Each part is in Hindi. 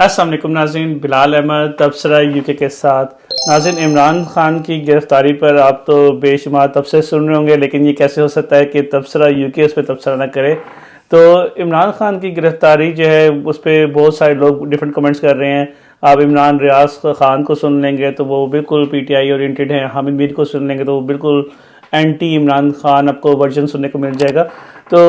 अस्सलाम वालेकुम नाज़रीन, बिलाल अहमद तबसरा यूके के साथ। नाज़रीन, इमरान खान की गिरफ्तारी पर आप तो बेशुमार तबसरे सुन रहे होंगे, लेकिन ये कैसे हो सकता है कि तबसरा यूके उस पर तबसरा ना करे। तो इमरान खान की गिरफ्तारी जो है उस पर बहुत सारे लोग डिफरेंट कमेंट्स कर रहे हैं। आप इमरान रियाज खान को सुन लेंगे तो वो बिल्कुल पीटीआई ओरिएंटेड हैं, हामिद मीर को सुन लेंगे तो वो बिल्कुल एंटी इमरान खान आपको वर्जन सुनने को मिल जाएगा। तो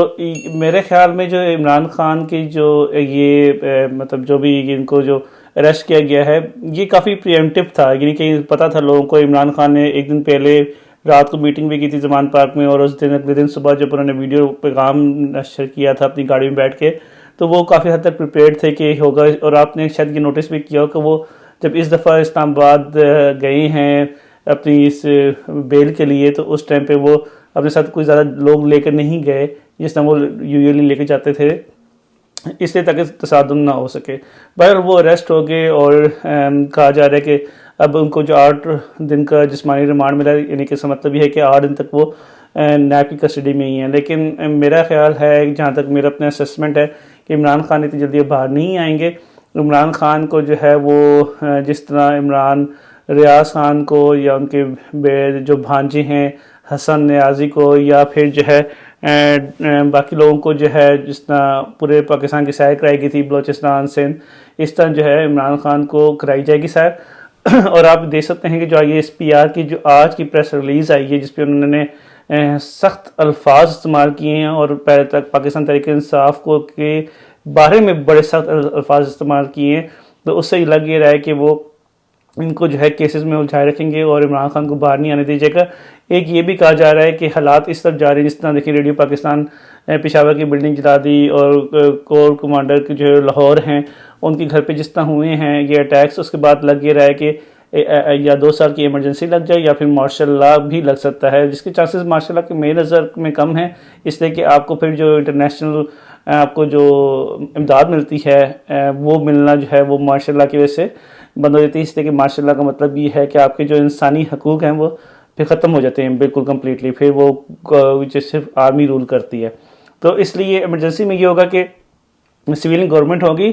मेरे ख्याल में जो इमरान खान की जो ये मतलब जो भी इनको जो अरेस्ट किया गया है, ये काफ़ी प्रिएम्प्टिव था, यानी कि पता था लोगों को। इमरान खान ने एक दिन पहले रात को मीटिंग भी की थी जमान पार्क में, और उस दिन अगले दिन सुबह जब उन्होंने वीडियो पैगाम नशर किया था अपनी गाड़ी में बैठ के, तो वो काफ़ी हद तक प्रिपेयर्ड थे कि होगा। और आपने शायद ये नोटिस भी किया हो कि वो जब इस दफ़ा इस्लामाबाद गए हैं अपनी इस बेल के लिए, तो उस टाइम पे वो अपने साथ कोई ज़्यादा लोग लेकर नहीं गए जिस तरह वो यूजुअली लेके जाते थे, इसलिए ताकि तसादुम ना हो सके। बहर वो अरेस्ट हो गए और कहा जा रहा है कि अब उनको जो 8 दिन का जिस्मानी रिमांड मिला, यानी कि इसका मतलब ये है कि 8 दिन तक वो नैब की कस्टडी में ही है। लेकिन मेरा ख्याल है, जहाँ तक मेरा अपना असेसमेंट है, कि इमरान खान इतनी जल्दी बाहर नहीं आएंगे। इमरान खान को जो है वो जिस तरह इमरान रियाज खान को या उनके जो भांजे हैं हसन न्याजी को, या फिर जो है बाकी लोगों को जो है जिस तरह पूरे पाकिस्तान की सैर कराई गई थी, बलोचिस्तान सिंध, इस तरह जो है इमरान खान को कराई जाएगी सैर। और आप देख सकते हैं कि जो ISPR की जो आज की प्रेस रिलीज़ आई है, जिसपे उन्होंने सख्त अल्फाज इस्तेमाल किए हैं और पहले तक पाकिस्तान तहरीक इंसाफ को के बारे में बड़े सख्त अल्फाज इस्तेमाल किए हैं, तो उससे लग ये रहा है कि वो इनको जो है केसेस में उलझाए रखेंगे और इमरान खान को बाहर नहीं आने दीजिएगा। एक ये भी कहा जा रहा है कि हालात इस तरफ जा रहे हैं, जिस तरह देखिए रेडियो पाकिस्तान पेशावर की बिल्डिंग जला दी, और कोर कमांडर के जो लाहौर हैं उनके घर पे जिस तरह हुए हैं ये अटैक्स, उसके बाद लग ये रहा है कि या 2 साल की इमरजेंसी लग जाए या फिर मार्शल लॉ भी लग सकता है, जिसके चांसेस मार्शल लॉ के मेरी नज़र में कम है, इसलिए कि आपको फिर जो इंटरनेशनल आपको जो इमदाद मिलती है वो मिलना जो है वो मार्शल लॉ की वजह से बंद हो जाती है। इसलिए कि मार्शल लॉ का मतलब ये है कि आपके जो इंसानी हकूक़ हैं वो फिर ख़त्म हो जाते हैं बिल्कुल कम्प्लीटली, फिर वो सिर्फ आर्मी रूल करती है। तो इसलिए इमरजेंसी में ये होगा कि सिविलियन गवर्नमेंट होगी,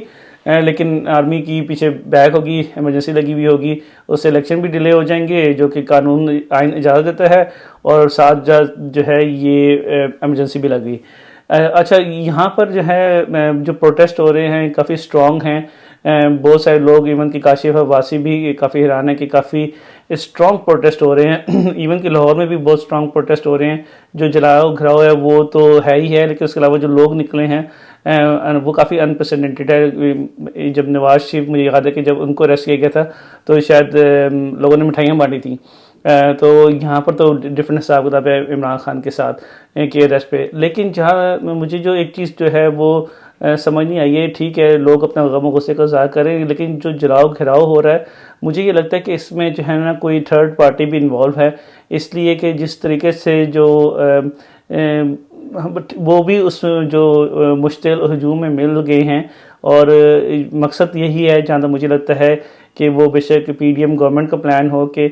लेकिन आर्मी की पीछे बैक होगी, इमरजेंसी लगी हुई होगी, उससे इलेक्शन भी डिले हो जाएंगे जो कि कानून आइन इजाज़त देता है, और साथ जो है ये इमरजेंसी भी लगी। अच्छा, यहाँ पर जो है जो प्रोटेस्ट हो रहे हैं काफ़ी स्ट्रॉन्ग हैं। बहुत सारे लोग, इवन कि काशिफ अब्बासी भी काफ़ी हैरान है कि काफ़ी स्ट्रॉन्ग प्रोटेस्ट हो रहे हैं। इवन कि लाहौर में भी बहुत स्ट्रॉन्ग प्रोटेस्ट हो रहे हैं। जो जलाओ घराओ है वो तो है ही है, लेकिन उसके अलावा जो लोग निकले हैं वो काफ़ी अनप्रेसिडेंटेड है। जब नवाज शरीफ, मुझे याद है कि जब उनको अरेस्ट किया गया था तो शायद लोगों ने मिठाइयाँ बांटी थी। तो यहाँ पर तो डिफरेंट हिसाब किताब है इमरान खान के साथ के अरेस्ट पे। लेकिन जहाँ मुझे जो एक चीज़ जो है वो समझ नहीं आई है, ठीक है लोग अपना गम गुस्से का इज़हार करें, लेकिन जो जलाओ घिराव हो रहा है, मुझे ये लगता है कि इसमें जो है ना कोई थर्ड पार्टी भी इन्वॉल्व है। इसलिए कि जिस तरीके से जो वो भी उस जो मुश्तिल हजूम में मिल गए हैं, और मकसद यही है जहाँ तक मुझे लगता है कि वो बेशक PDM गवर्नमेंट का प्लान हो कि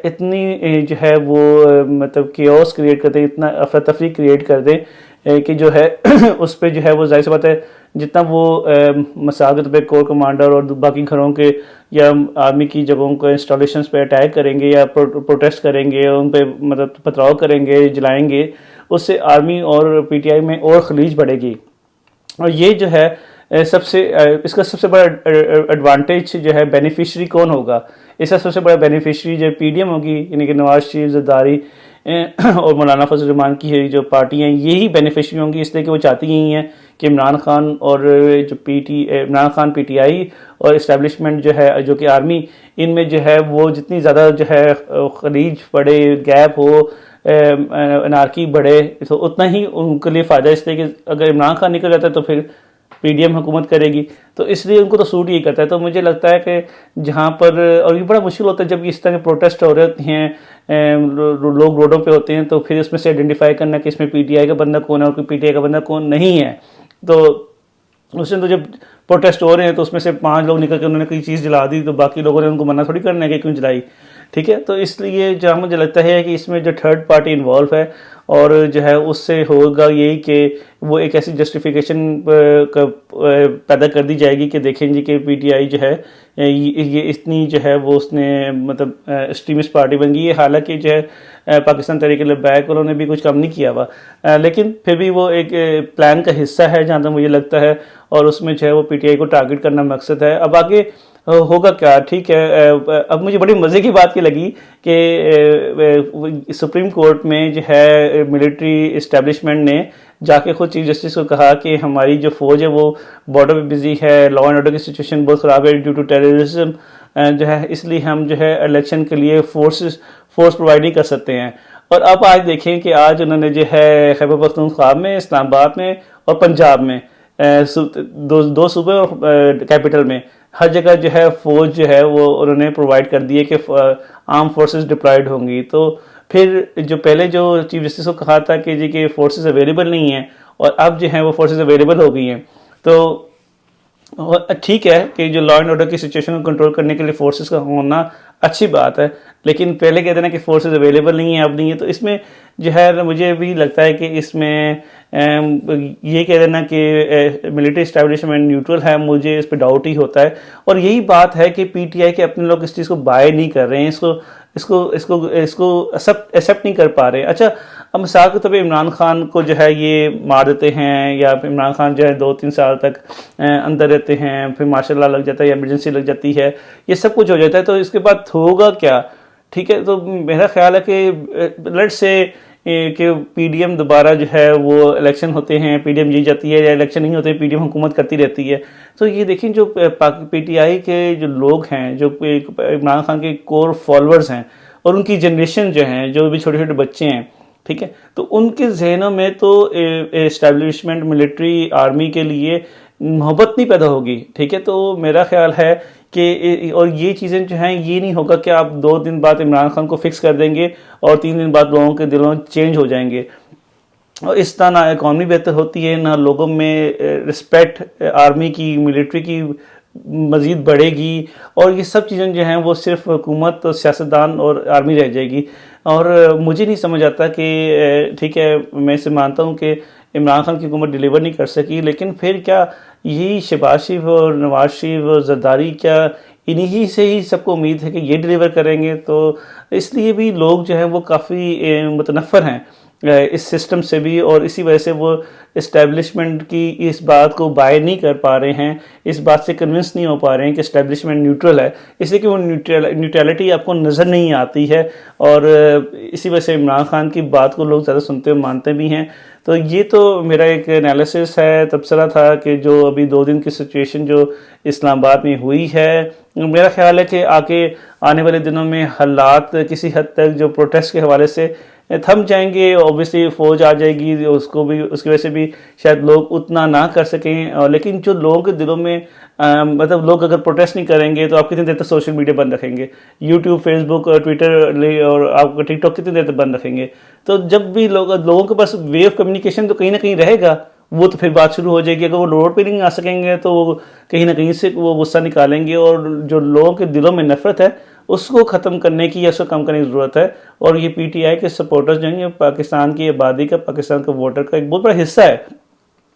इतनी जो है वो मतलब केओस क्रिएट कर दें, इतना अफरा तफरी क्रिएट कर दें कि जो है उस पर जो है वो जाहिर सी बात है जितना वो मसागत पे कोर कमांडर और बाकी घरों के या आर्मी की जगहों को इंस्टॉलेशन पे अटैक करेंगे या प्रोटेस्ट करेंगे, उन पर मतलब पथराव करेंगे, जलाएंगे, उससे आर्मी और PTI में और खलीज बढ़ेगी। और ये जो है इसका सबसे बड़ा एडवांटेज जो है बेनिफिशरी कौन होगा, इसका सबसे बड़ा बेनिफिशरी जो PDM होगी, यानी कि नवाज शरीफ, जरदारी और मौलाना फजल रहमान की जो पार्टियाँ, यही बेनिफिशरी होंगी। इसलिए कि वो चाहती ही हैं कि इमरान खान और जो इमरान खान PTI और इस्टेब्लिशमेंट जो है जो कि आर्मी, इनमें जो है वो जितनी ज़्यादा जो है खलीज बढ़े, गैप हो, अनारकी बढ़े, तो उतना ही उनके लिए फ़ायदा। इसलिए कि अगर इमरान खान निकल जाता है तो फिर PDM हुकूमत करेगी, तो इसलिए उनको तो सूट ही करता है। तो मुझे लगता है कि जहाँ पर, और ये बड़ा मुश्किल होता है जब इस तरह के प्रोटेस्ट हो रहे हैं, लोग रोडों पे होते हैं, तो फिर इसमें से आइडेंटिफाई करना कि इसमें PTI का बंदा कौन है और PTI का बंदा कौन नहीं है। तो उसमें तो जब प्रोटेस्ट हो रहे हैं तो उसमें से 5 लोग निकल के उन्होंने कोई चीज़ जला दी, तो बाकी लोगों ने उनको मना थोड़ी करना है कि क्यों जलाई। ठीक है। तो इसलिए जहाँ मुझे लगता है कि इसमें जो थर्ड पार्टी इन्वॉल्व है और जो है उससे होगा यही कि वो एक ऐसी जस्टिफिकेशन पैदा कर दी जाएगी कि देखें जी कि पीटीआई जो है ये इतनी जो है वो उसने मतलब एक्सट्रीमिस्ट पार्टी बन गई है। हालांकि जो है पाकिस्तान तहरीक लेबाक उन्होंने भी कुछ कम नहीं किया हुआ, लेकिन फिर भी वो एक प्लान का हिस्सा है जहाँ तक मुझे लगता है, और उसमें जो है वो पीटीआई को टारगेट करना मकसद है। अब आगे होगा क्या, ठीक है। अब मुझे बड़ी मज़े की बात ये लगी कि सुप्रीम कोर्ट में जो है मिलिट्री इस्टेब्लिशमेंट ने जाके खुद चीफ जस्टिस को कहा कि हमारी जो फौज है वो बॉर्डर पे बिजी है, लॉ एंड ऑर्डर की सिचुएशन बहुत ख़राब है ड्यू टू टेररिज्म जो है, इसलिए हम जो है इलेक्शन के लिए फोर्स प्रोवाइड नहीं कर सकते हैं। और अब आज देखें कि आज उन्होंने जो है खैबर पख्तूनख्वा में, इस्लामाबाद में और पंजाब में दो सूबे और कैपिटल में हर जगह जो है फौज जो है वो उन्होंने प्रोवाइड कर दी है कि आर्म फोर्सेस डिप्लॉयड होंगी। तो फिर जो पहले जो चीफ जस्टिस को कहा था कि जी के फोर्सेस अवेलेबल नहीं हैं और अब जो है वो फोर्सेस अवेलेबल हो गई हैं, तो ठीक है कि जो लॉ एंड ऑर्डर की सिचुएशन को कंट्रोल करने के लिए फोर्सेस का होना अच्छी बात है, लेकिन पहले कहते ना कि फोर्सेस अवेलेबल नहीं है, अब नहीं है। तो इसमें जो है मुझे भी लगता है कि इसमें ये कह देना कि मिलिट्री एस्टैब्लिशमेंट न्यूट्रल है, मुझे इस पर डाउट ही होता है। और यही बात है कि पीटीआई के अपने लोग इस चीज़ को बाय नहीं कर रहे हैं, इसको एक्सेप्ट नहीं कर पा रहे। अच्छा, अब मिसाल के तौर पर इमरान खान को जो है ये मार देते हैं, या फिर इमरान खान जो है 2-3 साल तक अंदर रहते हैं, फिर मार्शल लॉ लग जाता है या इमरजेंसी लग जाती है, ये सब कुछ हो जाता है, तो इसके बाद होगा क्या, ठीक है। तो मेरा ख्याल है कि लेट्स से कि पीडीएम दोबारा जो है वो इलेक्शन होते हैं, पीडीएम जीत जाती है, या इलेक्शन नहीं होते पीडीएम हुकूमत करती रहती है। तो ये देखें जो पीटीआई के जो लोग हैं, जो इमरान खान के कोर फॉलोअर्स हैं और उनकी जनरेशन जो हैं, जो भी छोटे छोटे बच्चे हैं, ठीक है, तो उनके जहनों में तो एस्टैब्लिशमेंट मिलिट्री आर्मी के लिए मोहब्बत नहीं पैदा होगी, ठीक है। तो मेरा ख्याल है कि और ये चीज़ें जो हैं ये नहीं होगा कि आप 2 दिन बाद इमरान खान को फिक्स कर देंगे और 3 दिन बाद लोगों के दिलों चेंज हो जाएंगे, और इस तरह ना इकॉनमी बेहतर होती है, ना लोगों में रिस्पेक्ट आर्मी की, मिलिट्री की मज़ीद बढ़ेगी, और ये सब चीज़ें जो हैं वो सिर्फ हुकूमत और सियासतदान और आर्मी रह जाएगी। और मुझे नहीं समझ आता कि ठीक है, मैं इसे मानता हूँ कि इमरान खान की हुकूमत डिलीवर नहीं कर सकी, लेकिन फिर क्या यही शहबाज शरीफ और नवाज शरीफ और जरदारी, क्या इन्हीं से ही सबको उम्मीद है कि ये डिलीवर करेंगे? तो इसलिए भी लोग जो है वो काफ़ी मुतनफ़र हैं इस सिस्टम से भी, और इसी वजह से वो इस्टेब्लिशमेंट की इस बात को बाय नहीं कर पा रहे हैं, इस बात से कन्विंस नहीं हो पा रहे हैं कि इस्टेब्लिशमेंट न्यूट्रल है, इसलिए कि वो न्यूट्रलिटी आपको नज़र नहीं आती है, और इसी वजह से इमरान खान की बात को लोग ज़्यादा सुनते और मानते भी हैं। तो ये तो मेरा एक एनालिसिस है, तबसरा था कि जो अभी 2 दिन की सिचुएशन जो इस्लामाबाद में हुई है, मेरा ख्याल है कि आने वाले दिनों में हालात किसी हद तक जो प्रोटेस्ट के हवाले से थम जाएंगे। ऑब्वियसली फ़ौज आ जाएगी, उसको भी उसकी वजह से भी शायद लोग उतना ना कर सकें, लेकिन जो लोगों के दिलों में मतलब लोग अगर प्रोटेस्ट नहीं करेंगे तो आप कितनी देर तक सोशल मीडिया बंद रखेंगे, यूट्यूब, फेसबुक, ट्विटर और आप टिकटॉक कितनी देर तक बंद रखेंगे? तो जब भी लोगों के पास वे ऑफ कम्युनिकेशन तो कहीं ना कहीं रहेगा, वो तो फिर बात शुरू हो जाएगी। अगर वो रोड पे नहीं आ सकेंगे तो वो कहीं ना कहीं से वो गुस्सा निकालेंगे, और जो लोगों के दिलों में नफरत है उसको ख़त्म करने की या उसको कम करने की ज़रूरत है। और ये पीटीआई के सपोर्टर्स जो हैं, पाकिस्तान की आबादी का, पाकिस्तान के वोटर का एक बहुत बड़ा हिस्सा है।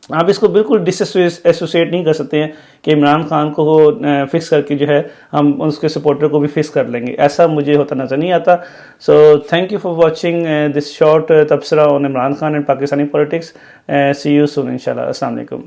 आप इसको बिल्कुल डिसएसोसिएट नहीं कर सकते हैं कि इमरान खान को फिक्स करके जो है हम उसके सपोर्टर को भी फिक्स कर लेंगे, ऐसा मुझे होता नज़र नहीं आता। So thank you for watching this short तबसरा on Imran Khan and Pakistani politics. See you soon इंशाल्लाह। अस्सलाम वालेकुम।